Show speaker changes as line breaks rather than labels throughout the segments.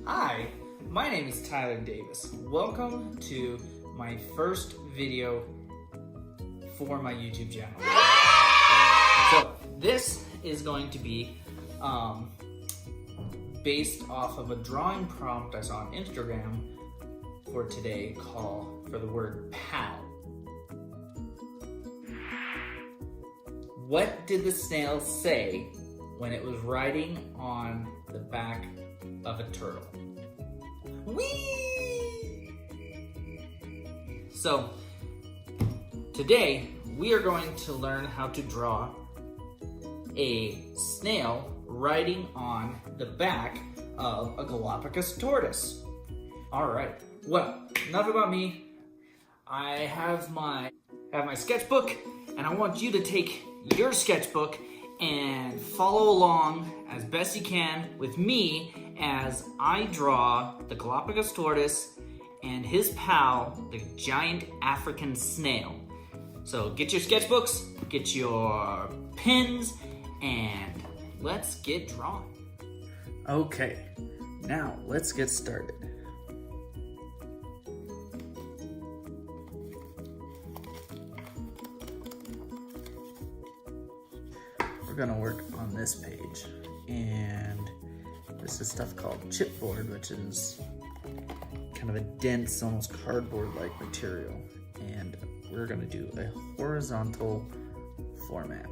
Hi, my name is Tyler Davis. Welcome to my first video for my YouTube channel. So this is going to be based off of a drawing prompt I saw on Instagram for today for the word pal. What did the snail say when it was riding on the back of a turtle? Whee! So today we are going to learn how to draw a snail riding on the back of a Galapagos tortoise. All right, well, enough about me. I have my sketchbook, and I want you to take your sketchbook and follow along as best you can with me as I draw the Galapagos tortoise and his pal, the giant African snail. So get your sketchbooks, get your pens, and let's get drawing. Okay, now let's get started. We're gonna work on this page, and this is stuff called chipboard, which is kind of a dense, almost cardboard-like material, and we're gonna do a horizontal format.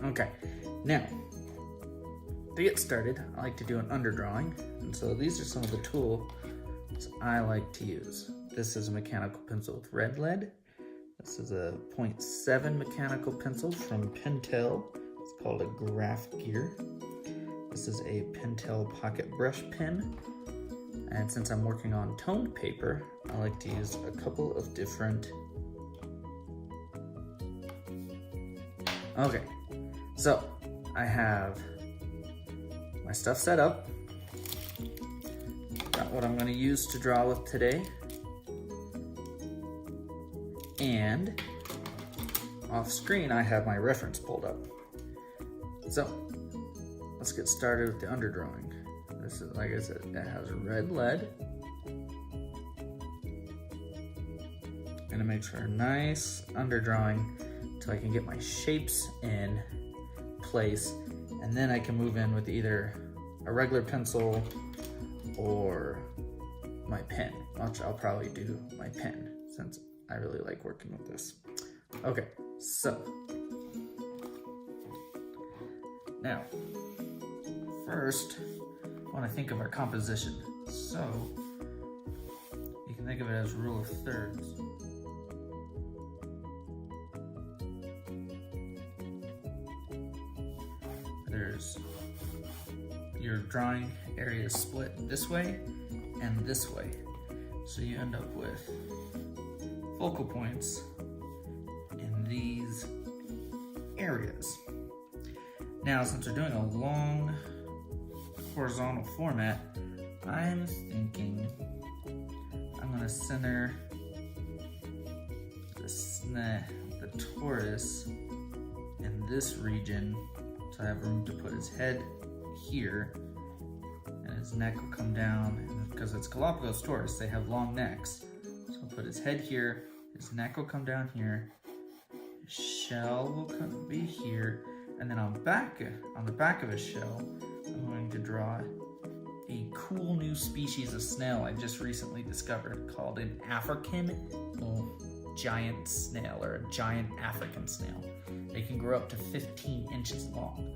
Okay, now to get started, I like to do an underdrawing, and so these are some of the tools I like to use. This is a mechanical pencil with red lead. This is a 0.7 mechanical pencil from Pentel. It's called a graph gear. This is a Pentel pocket brush pen. And since I'm working on toned paper, I like to use a couple of different... Okay, so I have my stuff set up. Got what I'm gonna use to draw with today. And off screen, I have my reference pulled up. So, let's get started with the underdrawing. This is, like I said, it has red lead. And it makes for a nice underdrawing so I can get my shapes in place. And then I can move in with either a regular pencil or my pen. I'll probably do my pen since I really like working with this. Okay, so. Now, first, I want to think of our composition. So, you can think of it as rule of thirds. There's your drawing area split this way and this way. So you end up with focal points in these areas. Now, since we're doing a long horizontal format, I'm thinking I'm gonna center the tortoise in this region, so I have room to put his head here, and his neck will come down, and because it's Galapagos tortoise, they have long necks. So I'll put his head here, his neck will come down here, his shell will be here, and then on the back of his shell, I'm going to draw a cool new species of snail I just recently discovered called an African Giant Snail, or a giant African snail. They can grow up to 15 inches long.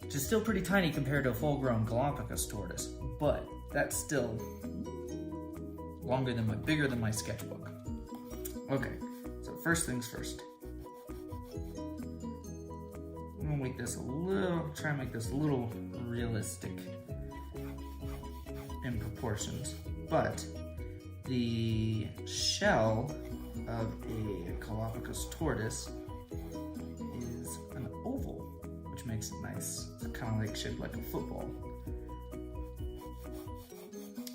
Which is still pretty tiny compared to a full-grown Galapagos tortoise, but that's still bigger than my sketchbook. Okay. So first things first, I'm gonna make this try and make this a little realistic in proportions, but the shell of a Galapagos tortoise is an oval, which makes it nice. It's kind of like shaped like a football.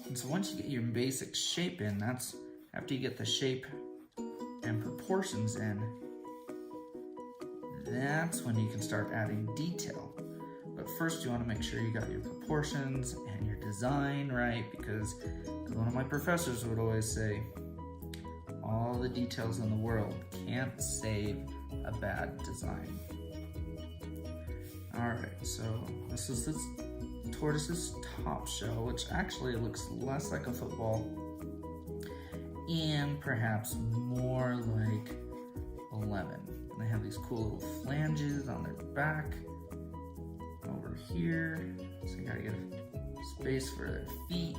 And so once you get your basic shape in, that's after you get the shape and proportions in, that's when you can start adding detail. But first you want to make sure you got your proportions and your design right, because as one of my professors would always say, all the details in the world can't save a bad design. Alright, so this is this tortoise's top shell, which actually looks less like a football and perhaps more like a lemon. And they have these cool little flanges on their back over here, so you gotta get a space for their feet.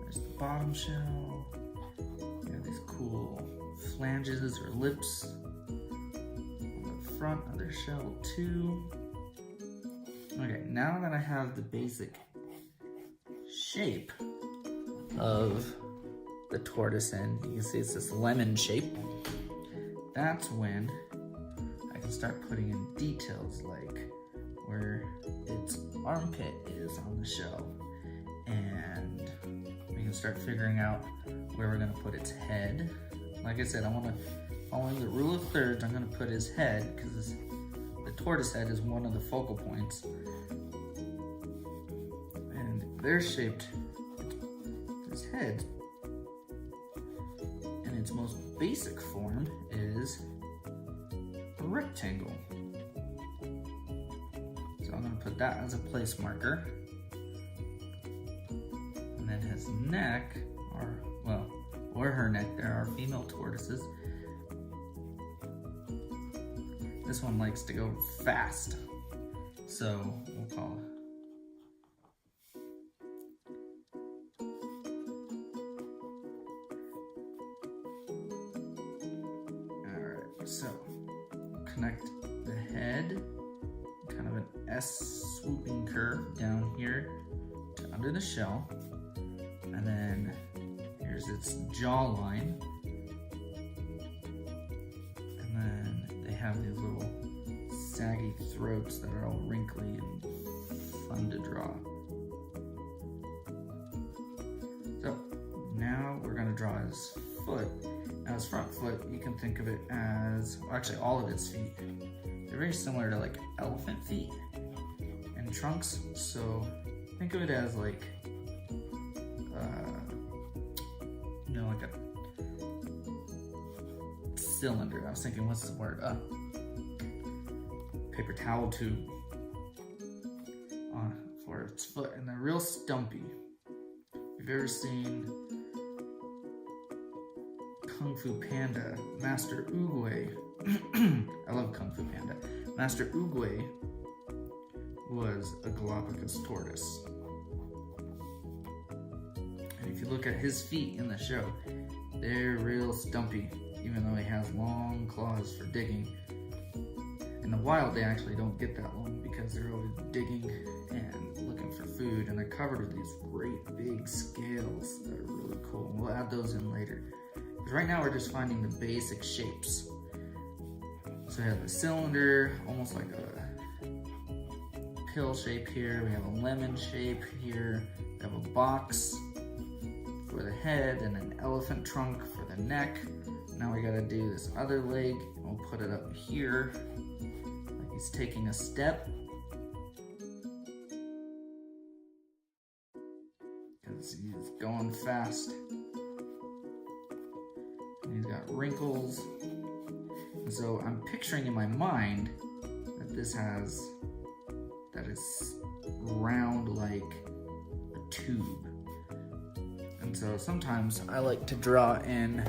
There's the bottom shell. You have these cool flanges or lips on the front of their shell too. Okay, now that I have the basic shape of the tortoise in, you can see it's this lemon shape. That's when I can start putting in details like where its armpit is on the shell, and we can start figuring out where we're gonna put its head. Like I said, I wanna, following the rule of thirds, I'm gonna put his head, because the tortoise head is one of the focal points. And they're shaped, his head, in its most basic form, is a rectangle. So I'm gonna put that as a place marker. And then his neck, or her neck, there are female tortoises. This one likes to go fast, so we'll call it. Alright, so connect the head, kind of an S swooping curve down here to under the shell, and then here's its jawline, and then they have these little saggy throats that are all wrinkly and fun to draw. So now we're going to draw his foot. Now his front foot, you can think of it as, well, actually all of its feet, they're very similar to like elephant feet and trunks, so think of it as like like a cylinder. I was thinking, what's the word? Paper towel tube for its foot, and they're real stumpy. If you've ever seen Kung Fu Panda, Master Oogway, I love Kung Fu Panda. Master Oogway was a Galapagos tortoise. And if you look at his feet in the show, they're real stumpy, even though he has long claws for digging. In the wild, they actually don't get that long because they're always digging and looking for food, and they're covered with these great big scales that are really cool. We'll add those in later. Because right now we're just finding the basic shapes. So we have a cylinder, almost like a pill shape here. We have a lemon shape here. We have a box for the head and an elephant trunk for the neck. Now we gotta do this other leg. We'll put it up here, like he's taking a step. Because he's going fast. And he's got wrinkles. And so I'm picturing in my mind that that is round like a tube. And so sometimes I like to draw in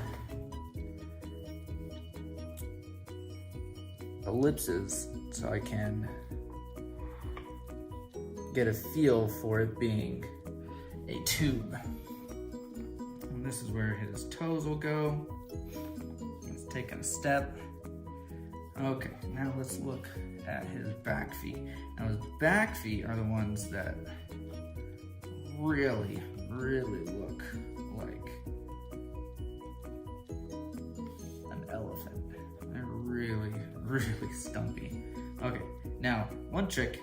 ellipses so I can get a feel for it being a tube. And this is where his toes will go. He's taking a step. Okay, now let's look at his back feet. Now his back feet are the ones that really look like an elephant. They're really stumpy. Okay, now one trick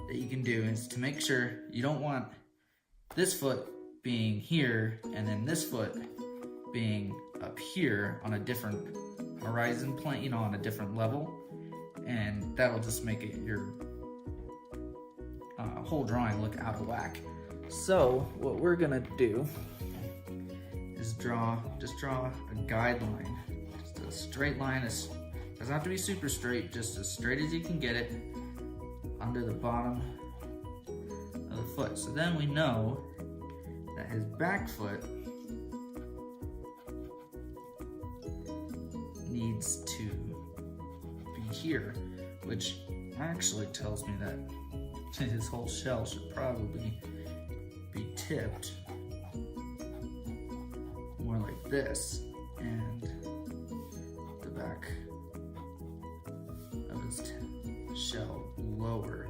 that you can do is to make sure you don't want this foot being here and then this foot being up here on a different horizon plane, on a different level, and that'll just make it your whole drawing look out of whack. So what we're gonna do is just draw a guideline, just a straight line. Doesn't have to be super straight, just as straight as you can get it under the bottom of the foot. So then we know that his back foot needs to be here, which actually tells me that his whole shell should probably be tipped more like this, and the back of his shell lower,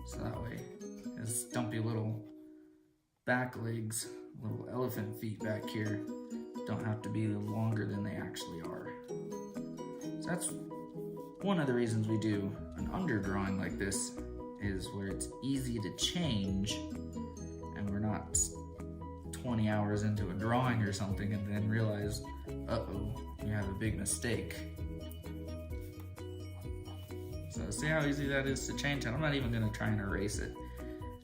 so that way his stumpy little back legs, little elephant feet back here, don't have to be longer than they actually are. So that's one of the reasons we do an underdrawing like this, is where it's easy to change and we're not 20 hours into a drawing or something and then realize, uh-oh, you have a big mistake. So see how easy that is to change? And I'm not even gonna try and erase it.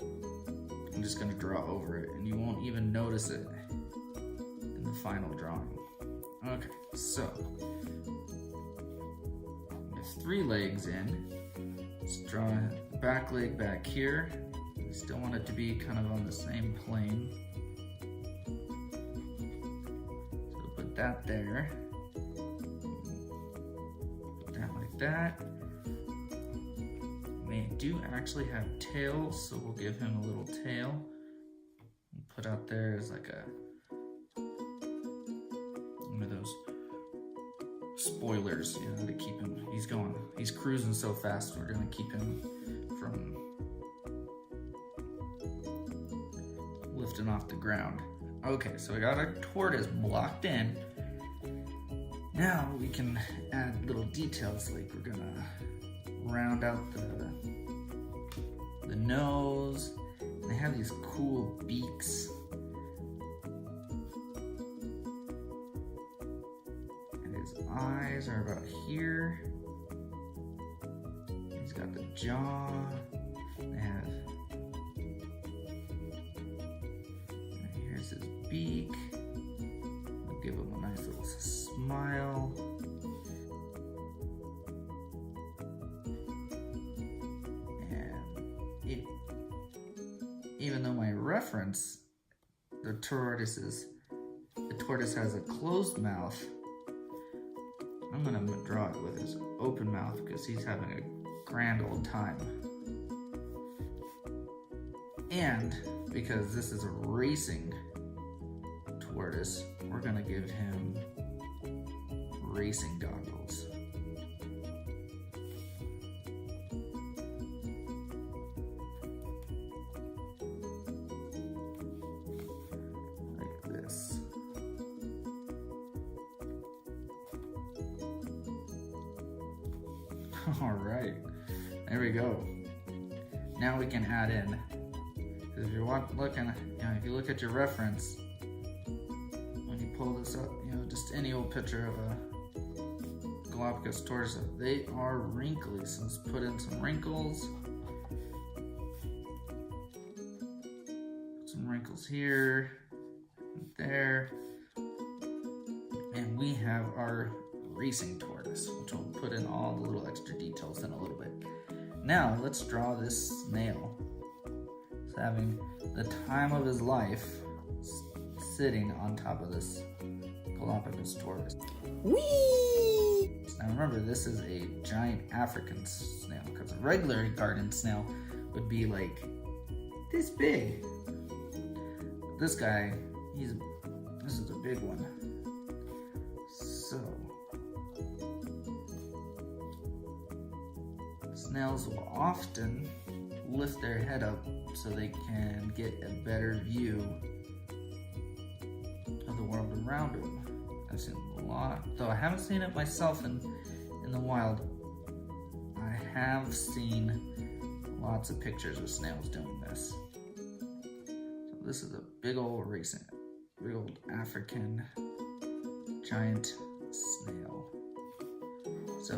I'm just gonna draw over it and you won't even notice it in the final drawing. Okay, so with 3 legs in, let's draw the back leg back here. I still want it to be kind of on the same plane. So put that there. Put that like that. They do actually have tails, so we'll give him a little tail. And put out there as like one of those spoilers, to keep him, he's cruising so fast, we're gonna keep him from lifting off the ground. Okay, so we got our tortoise blocked in. Now we can add little details, like we're gonna round out the nose, and they have these cool beaks. Eyes are about here. He's got the jaw. Here's his beak. We'll give him a nice little smile. And even though my reference, the tortoise has a closed mouth, I'm gonna draw it with his open mouth because he's having a grand old time. And because this is a racing tortoise, we're gonna give him racing goggles. Like this. All right, there we go. Now we can add in, because if you're looking, if you look at your reference, when you pull this up, just any old picture of a Galapagos tortoise, they are wrinkly. So let's put in some wrinkles. Put some wrinkles here, and there, and we have our racing tortoise, which will put in all the little extra details in a little bit. Now let's draw this snail. He's having the time of his life sitting on top of this Galapagos tortoise. Whee! Now remember, this is a giant African snail, because a regular garden snail would be like this big. But this guy, this is a big one. So snails will often lift their head up so they can get a better view of the world around them. I've seen a lot, though I haven't seen it myself in the wild. I have seen lots of pictures of snails doing this. So this is a big old African giant snail. So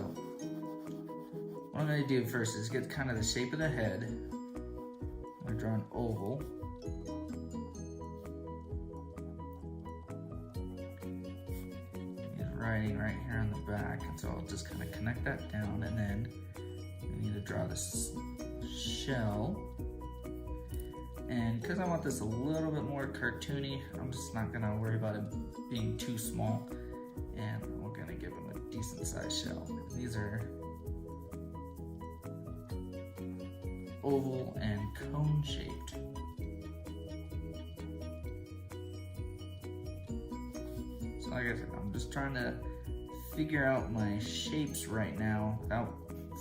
what I'm going to do first is get kind of the shape of the head. I'm going to draw an oval. He's riding right here on the back, and so I'll just kind of connect that down, and then we need to draw this shell. And because I want this a little bit more cartoony, I'm just not going to worry about it being too small, and we're going to give him a decent sized shell. These are oval and cone shaped. So like I said, I'm just trying to figure out my shapes right now without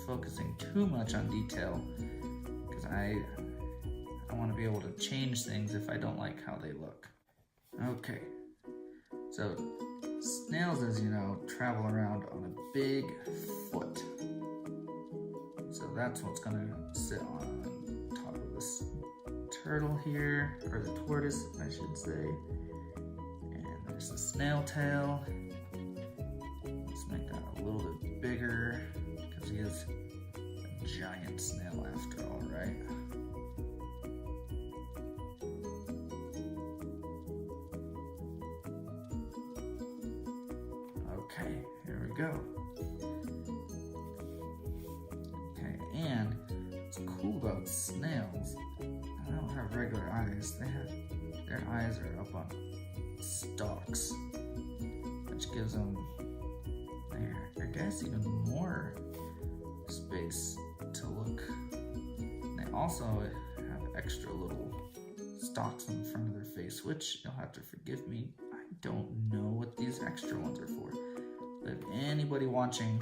focusing too much on detail, because I want to be able to change things if I don't like how they look. Okay, so snails, as you know, travel around on a big foot. So that's what's going to sit on top of this turtle here, or the tortoise, I should say. And there's the snail tail. Let's make that a little bit bigger, because he is a giant snail after all, right? Okay, here we go. Okay, and what's cool about snails, they don't have regular eyes. Their eyes are up on stalks, which gives them, I guess, even more space to look. And they also have extra little stalks in front of their face, which you'll have to forgive me, I don't know what these extra ones are for. But if anybody watching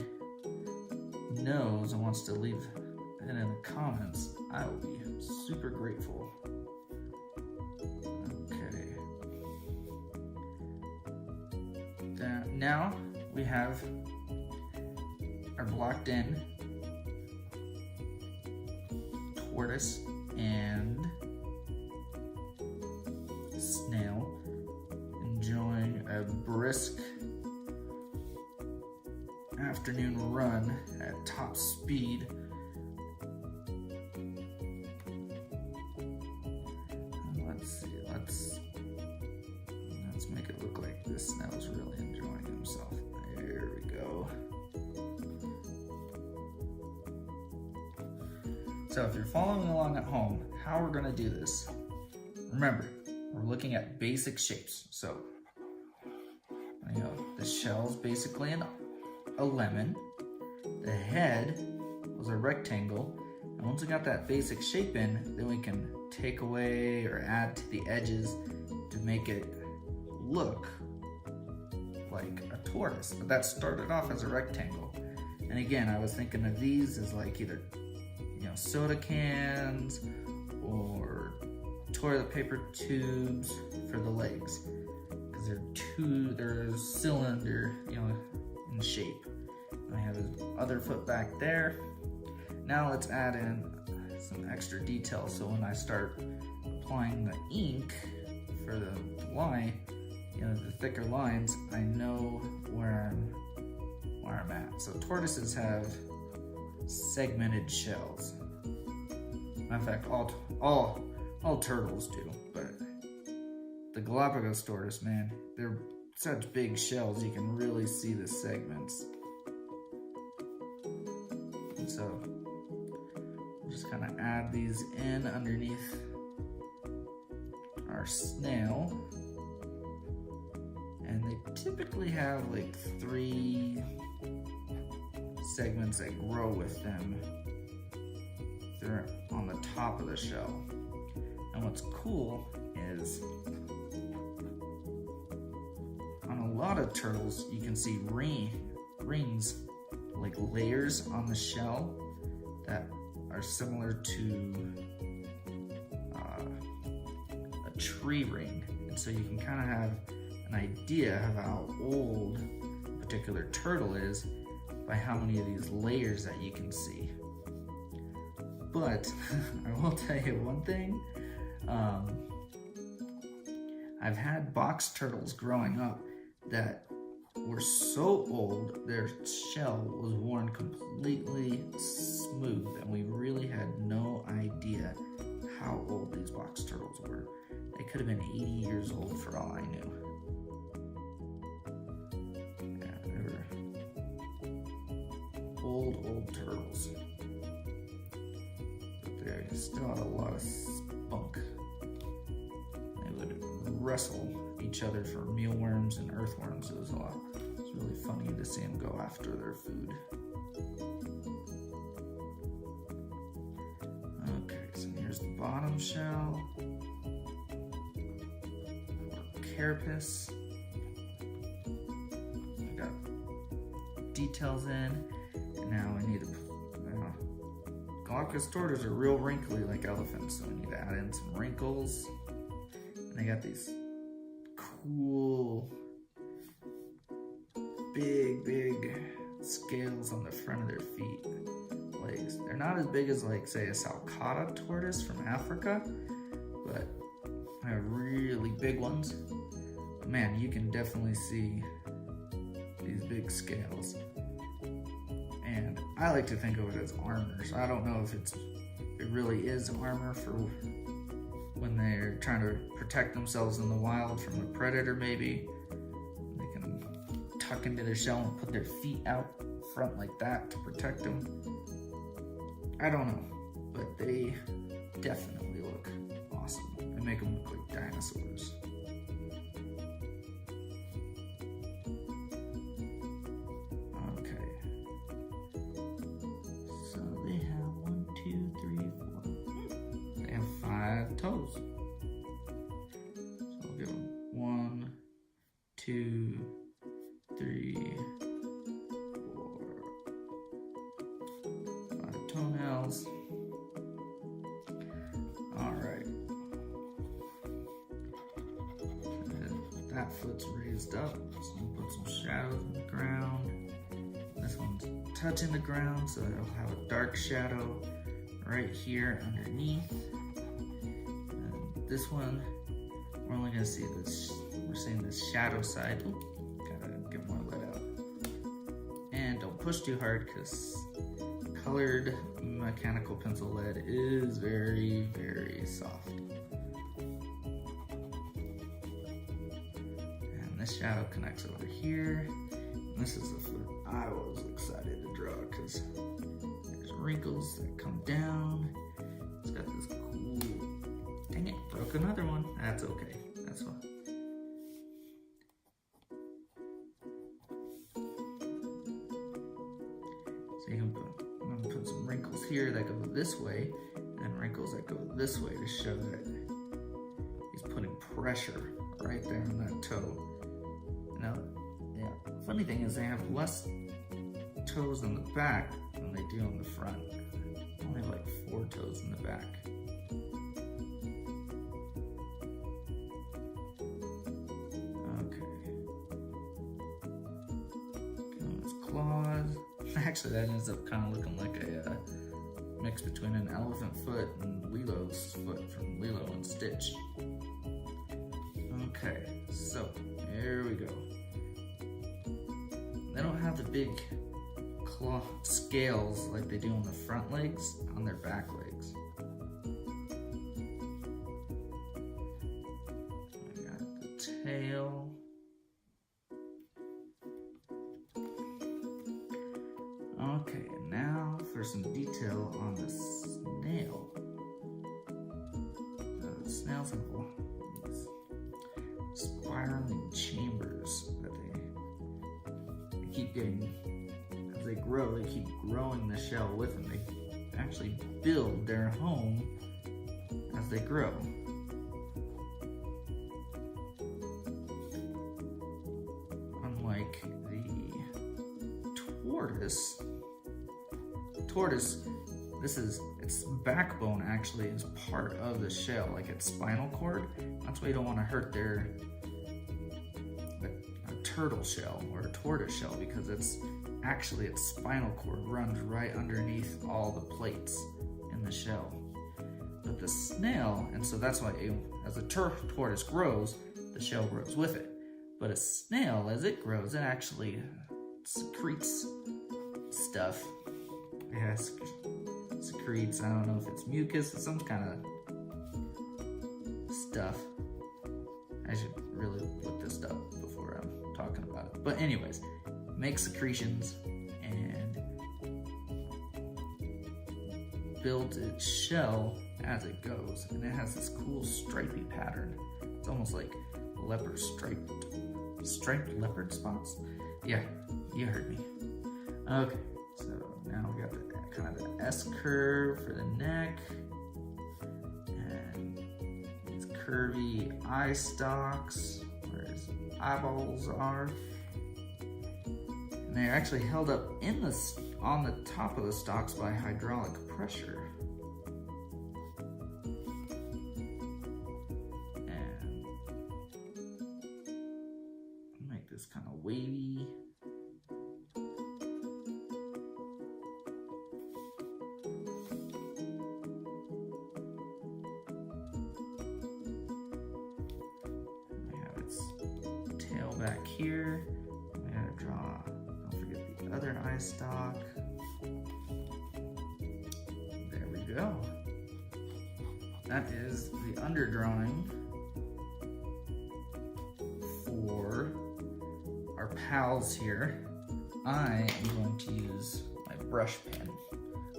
knows and wants to leave it in the comments, I will be super grateful. Okay. Now we have our blocked in tortoise and snail enjoying a brisk afternoon run at top speed. Let's see, let's make it look like this snail's really enjoying himself. There we go. So if you're following along at home, how we're gonna do this, remember, we're looking at basic shapes. So, you know, the shell's basically a lemon, the head was a rectangle, and once we got that basic shape in, then we can take away or add to the edges to make it look like a tortoise. But that started off as a rectangle. And again, I was thinking of these as like either, you know, soda cans or toilet paper tubes for the legs, because they're cylinder, you know, in shape. And I have his other foot back there. Now let's add in some extra detail, so when I start applying the ink for the line, you know, the thicker lines, I know where I'm at. So tortoises have segmented shells. In fact, all turtles do, but the Galapagos tortoise, man, they're such big shells, you can really see the segments. And so we'll just kind of add these in underneath our snail. And they typically have like 3 segments that grow with them. They're on the top of the shell. And what's cool is on a lot of turtles, you can see rings, like layers on the shell that are similar to a tree ring. And so you can kind of have an idea of how old a particular turtle is by how many of these layers that you can see. But I will tell you one thing, I've had box turtles growing up that were so old, their shell was worn completely smooth, and we really had no idea how old these box turtles were. They could have been 80 years old for all I knew. Yeah, they were old turtles. But they still had a lot of spunk. They would wrestle each other for mealworms and earthworms. It was really funny to see them go after their food. Okay, so here's the bottom shell. Carapace. We got details in, and now we need to. Galapagos tortoises are real wrinkly like elephants, so we need to add in some wrinkles. And they got these cool, big scales on the front of their feet, legs. They're not as big as, like, say, a Galapagos tortoise from Africa, but they're really big ones. But man, you can definitely see these big scales. And I like to think of it as armor. So I don't know if it really is armor for when they're trying to protect themselves in the wild from a predator, maybe. They can tuck into their shell and put their feet out front like that to protect them. I don't know, but they definitely look awesome. They make them look like dinosaurs. Okay. So they have 1, 2, 3, 4. They have 5 toes. So we'll give them 1, 2, 3, 4, 5 toenails. All right. That foot's raised up, so we'll put some shadows in the ground. This one's touching the ground, so it'll have a dark shadow right here underneath. And this one, we're only gonna see this, we're seeing this shadow side. Ooh, gotta get more lead out. And don't push too hard, because colored mechanical pencil lead is very, very soft. And this shadow connects over here. And this is the foot I was excited to draw, because there's wrinkles that come down. It's got this cool, dang it, broke another one. That's okay, that's fine. So you can I'm gonna put some wrinkles here that go this way, and wrinkles that go this way to show that he's putting pressure right there on that toe. Now, yeah, funny thing is they have less toes on the back than they do on the front. Only like 4 toes in the back. Okay. His claws. Actually, that ends up kind of looking like a mix between an elephant foot and Lilo's foot from Lilo and Stitch. Okay, so here we go. They don't have the big claw scales like they do on the front legs, on their back legs. We got the tail. Okay, and now for some detail on the snail. The snails have these spiraling chambers that they keep getting, as they grow, they keep growing the shell with them. They actually build their home as they grow. Unlike the tortoise, its backbone actually is part of the shell, like its spinal cord. That's why you don't want to hurt a turtle shell or a tortoise shell, because its spinal cord runs right underneath all the plates in the shell. But the snail, and so that's why as the tortoise grows, the shell grows with it. But a snail, as it grows, it actually secretes stuff. Yeah, secretes, I don't know if it's mucus or some kind of stuff. I should really look this up before I'm talking about it. But anyways, makes secretions and builds its shell as it goes. And it has this cool stripy pattern. It's almost like leopard striped leopard spots. Yeah, you heard me. Okay, so now we got the kind of the S curve for the neck. And these curvy eye stalks, where his eyeballs are. And they're actually held up on the top of the stalks by hydraulic pressure. And make this kind of wavy. We have its tail back here. We gotta draw, don't forget the other eye stalk. There we go. That is the underdrawing for our pals here. I am going to use my brush pen,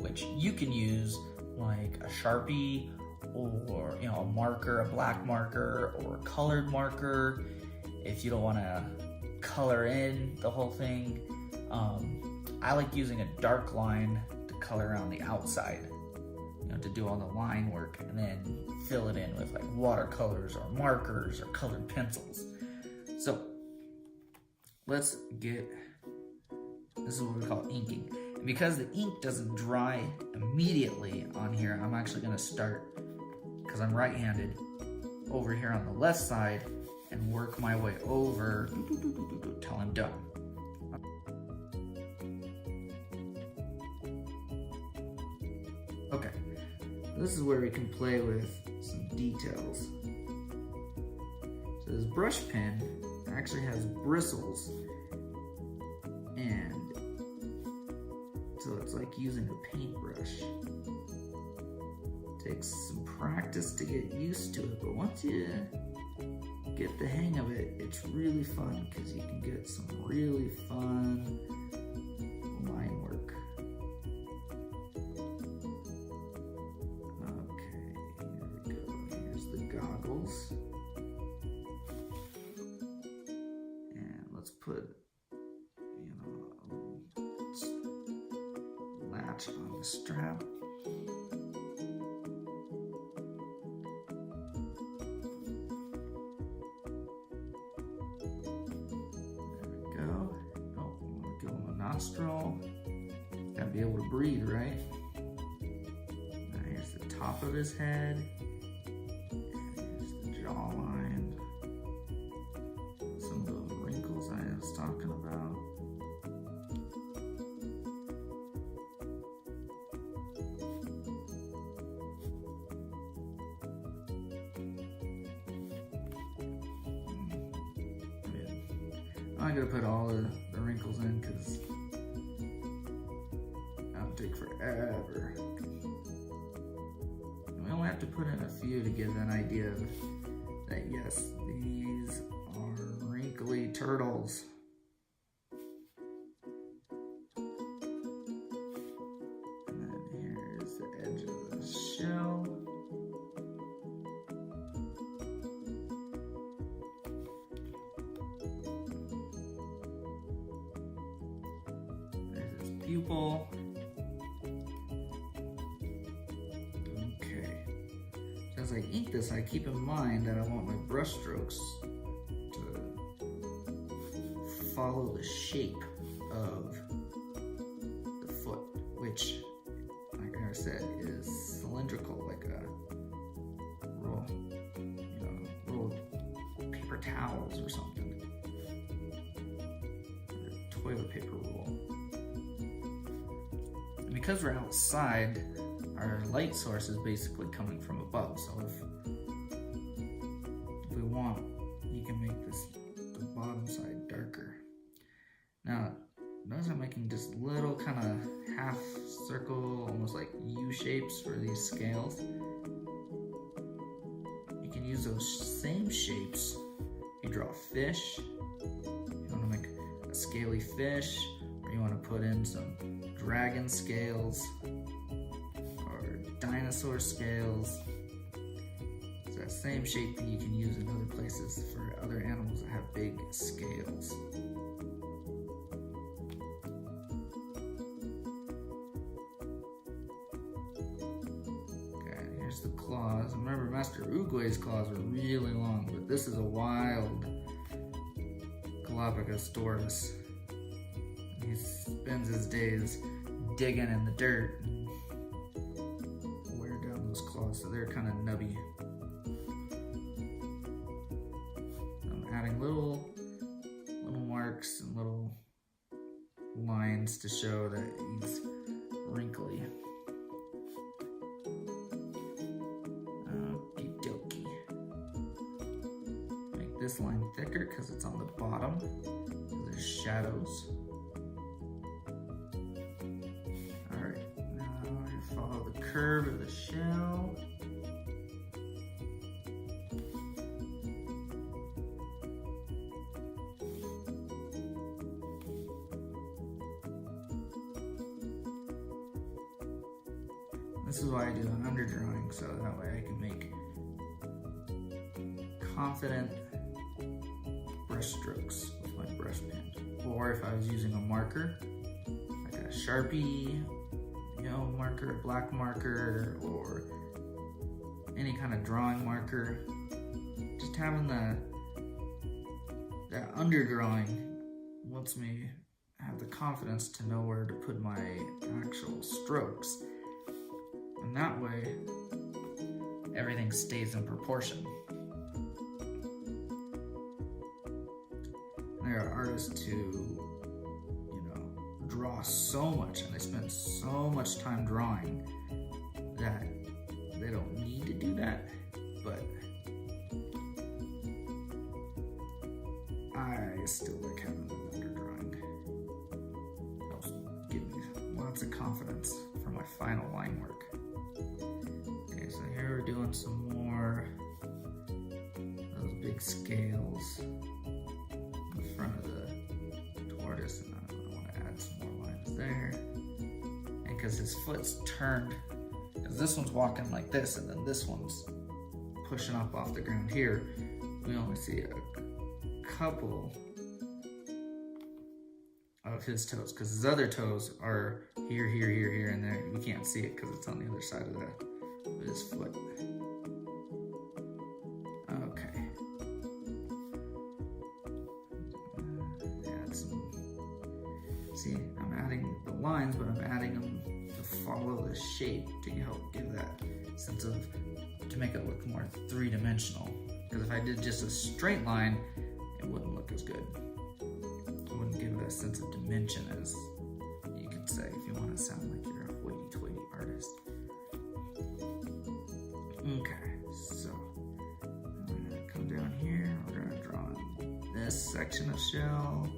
which you can use like a Sharpie or a marker, a black marker or a colored marker if you don't want to color in the whole thing. I like using a dark line to color around the outside, to do all the line work, and then fill it in with like watercolors or markers or colored pencils. So let's get, this is what we call inking. And because the ink doesn't dry immediately on here, I'm actually gonna start, because I'm right-handed, over here on the left side and work my way over till I'm done. Okay, this is where we can play with some details. So this brush pen actually has bristles, and so it's like using a paintbrush. Takes some practice to get used to it, but once you get the hang of it, it's really fun because you can get some really fun line work. Okay, here we go. Here's the goggles. And let's put, a latch on the strap. Nostril. Gotta be able to breathe, right? Now here's the top of his head. Here's the jawline. Some of those wrinkles I was talking about. I'm gonna put all the wrinkles in because that'll take forever. And we only have to put in a few to get an idea that yes, these are wrinkly turtles. And then here's the edge of the shell. Pupil. Okay. As I ink this, I keep in mind that I want my brush strokes to follow the shape of the foot, which, like I said, is cylindrical, like a roll, roll of paper towels or something, or a toilet paper roll. Because we're outside, our light source is basically coming from above. So if we want, you can make this the bottom bottom side darker. Now, notice I'm making just little kind of half circle, almost like U shapes for these scales. You can use those same shapes. You draw a fish, you want to make a scaly fish, or you want to put in some dragon scales or dinosaur scales. It's that same shape that you can use in other places for other animals that have big scales. Okay, here's the claws. Remember, Master Uguay's claws are really long, but this is a wild Galapagos Tortoise. He spends his days digging in the dirt and wear down those claws, so they're kind of nubby. I'm adding little marks and little lines to show that he's wrinkly. Okie dokie. Make this line thicker because it's on the bottom. There's shadows. Follow the curve of the shell. This is why I do an underdrawing, so that way I can make confident brush strokes with my brush pen. Or if I was using a marker, like a Sharpie, yellow marker, black marker, or any kind of drawing marker, just having that underdrawing lets me have the confidence to know where to put my actual strokes. And that way, everything stays in proportion. There are artists who draw so much and they spend so much time drawing that they don't need to do that, but I still like having an underdrawing. Helps give me lots of confidence for my final line work. Okay, so here we're doing some more of those big scales in the front of the tortoise, and some more lines there. And because his foot's turned, because this one's walking like this and then this one's pushing up off the ground here, we only see a couple of his toes, because his other toes are here, and there. We can't see it because it's on the other side of his foot. Okay. See, I'm adding the lines, but I'm adding them to follow the shape to help give that sense of, to make it look more three-dimensional. Because if I did just a straight line, it wouldn't look as good. It wouldn't give it a sense of dimension, as you could say, if you want to sound like you're a hoity-toity artist. Okay, so I'm gonna come down here. We're gonna draw this section of shell.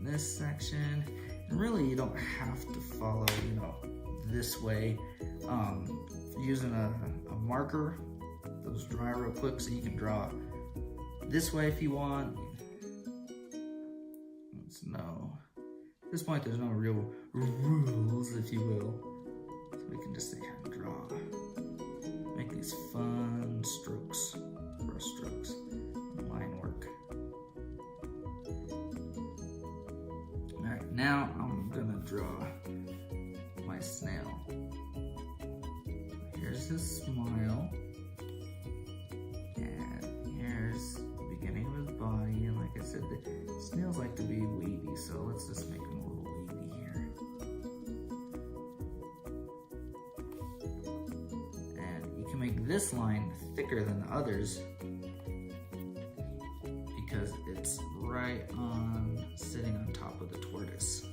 This section, and really you don't have to follow this way. Using a marker, those dry real quick, so you can draw this way if you want. At this point there's no real rules, if you will, so we can just see how to draw, make these fun strokes, brush strokes, and line work. Now I'm gonna draw my snail. Here's his smile, and here's the beginning of his body, and like I said, the snails like to be wavy, so let's just make them a little wavy here. And you can make this line thicker than the others because it's right on, sitting on top of the tortoise.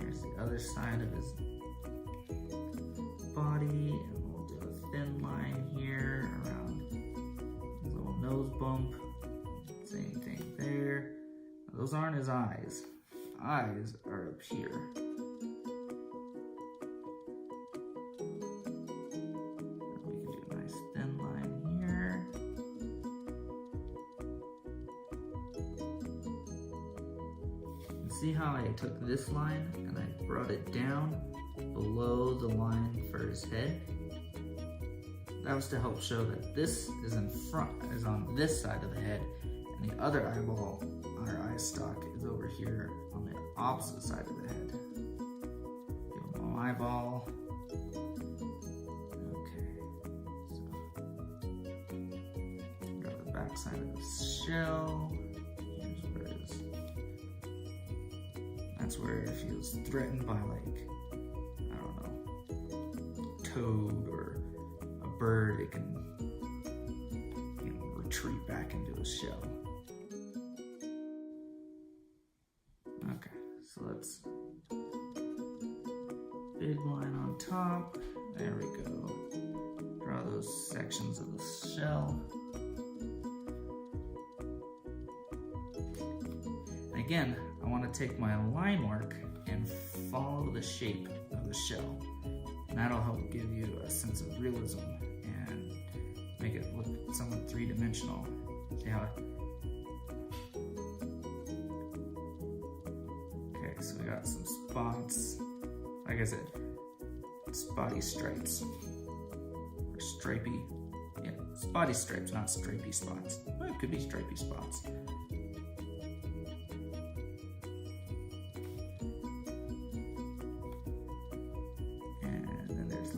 Here's the other side of his body, and we'll do a thin line here around his little nose bump. those aren't his eyes. Eyes are up here. We can do a nice thin line here. And see how I took this line and I brought it down below the line for his head? That was to help show that this is in front, is on this side of the head, and the other eyeball, our eye stalk, is over here on the opposite side of the head. Give him an eyeball. Okay, so got the back side of the shell. Here's where it is. That's where if he was threatened by, like, I don't know, toad or a bird, it can, you know, retreat back into its shell. Okay, so let's big line on top. There we go. Draw those sections of the shell. And again, I want to take my line mark and follow the shape of the shell. And that'll help give you a sense of realism and make it look somewhat three-dimensional. See how it... Okay, so we got some spots. Like I said, spotty stripes. Or stripy. Yeah, spotty stripes, not stripy spots. Well, it could be stripy spots.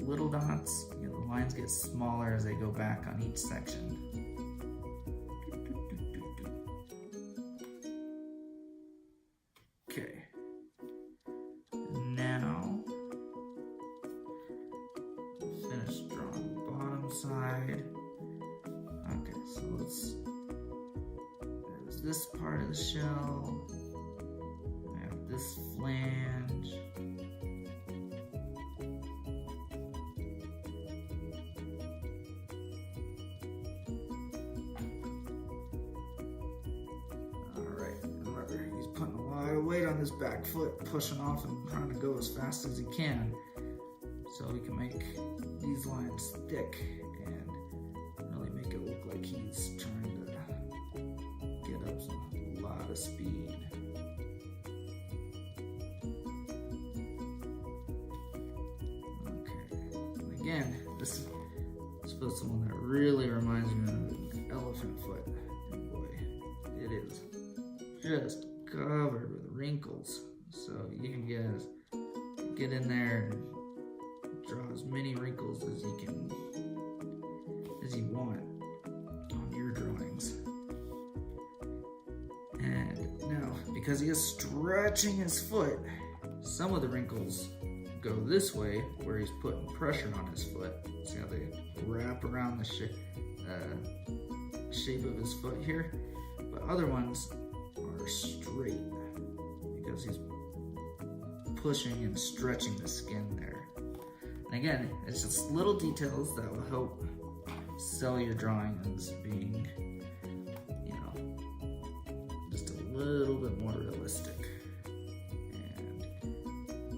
Little dots, you know, the lines get smaller as they go back on each section. Okay. Now, finish drawing the bottom side. Okay, so there's this part of the shell. I have this flange. Weight on his back foot, pushing off and trying to go as fast as he can, so we can make these lines thick and really make it look like he's trying to get up a lot of speed. Okay, and again, this is supposed to be one that really reminds me of an elephant foot, and boy, it is just covered with wrinkles, so you can get in there and draw as many wrinkles as you want on your drawings. And now, because he is stretching his foot, some of the wrinkles go this way where he's putting pressure on his foot. See how they wrap around the shape of his foot here? But other ones are straight because he's pushing and stretching the skin there. And again, it's just little details that will help sell your drawing as being, you know, just a little bit more realistic. And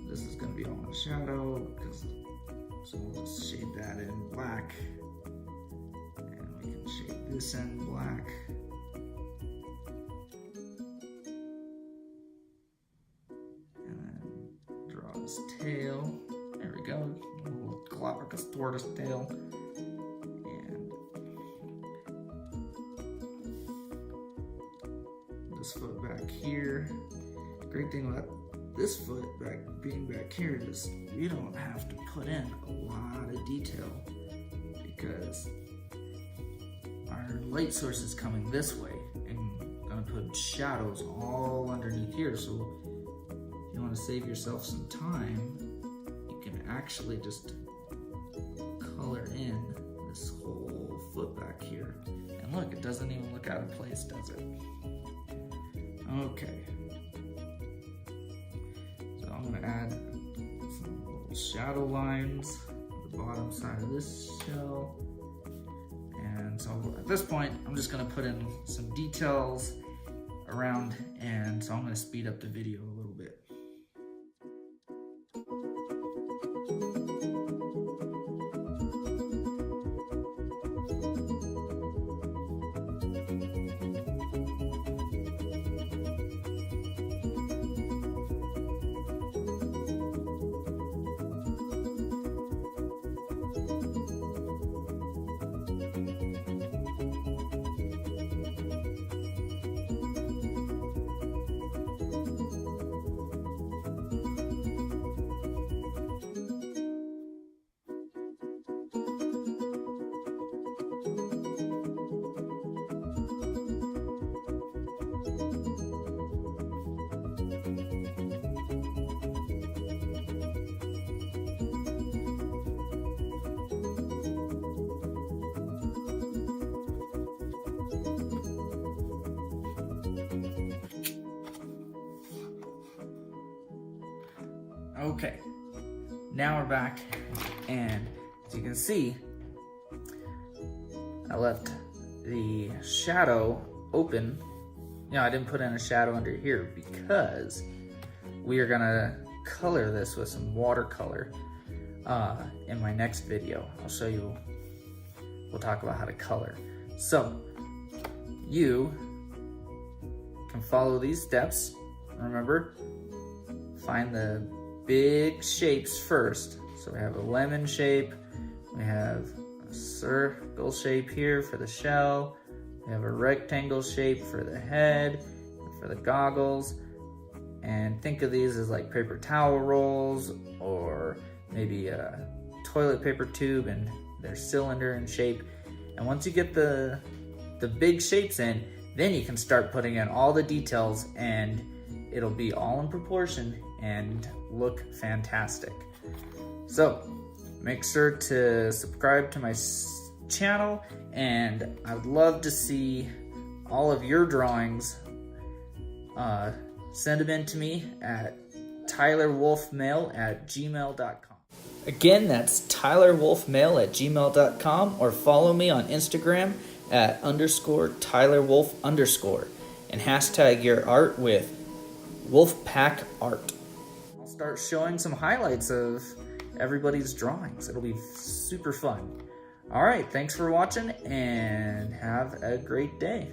this is going to be all in shadow, so we'll just shade that in black, and we can shade this in black. Tail. There we go. A little Galapagos Tortoise tail. And this foot back here. Great thing about this foot being back here is you don't have to put in a lot of detail because our light source is coming this way and I'm gonna put shadows all underneath here. So you want to save yourself some time, you can actually just color in this whole foot back here. And look, it doesn't even look out of place, does it? Okay. So I'm going to add some little shadow lines on the bottom side of this shell. And so at this point, I'm just going to put in some details around, and so I'm going to speed up the video a little bit. Okay, now we're back, and as you can see, I left the shadow open. I didn't put in a shadow under here because we are gonna color this with some watercolor in my next video. I'll show you, we'll talk about how to color. So, you can follow these steps. Remember, find the big shapes first. So we have a lemon shape, we have a circle shape here for the shell, we have a rectangle shape for the head, for the goggles, and think of these as like paper towel rolls or maybe a toilet paper tube, and they're cylinder in shape. And once you get the big shapes in, then you can start putting in all the details, and it'll be all in proportion and look fantastic. So make sure to subscribe to my channel, and I'd love to see all of your drawings. Send them in to me at tylerwolfmail@gmail.com. Again, that's tylerwolfmail@gmail.com, or follow me on Instagram at _TylerWolf_ and hashtag your art with Wolfpack Art. I'll start showing some highlights of everybody's drawings. It'll be super fun. All right, thanks for watching, and have a great day.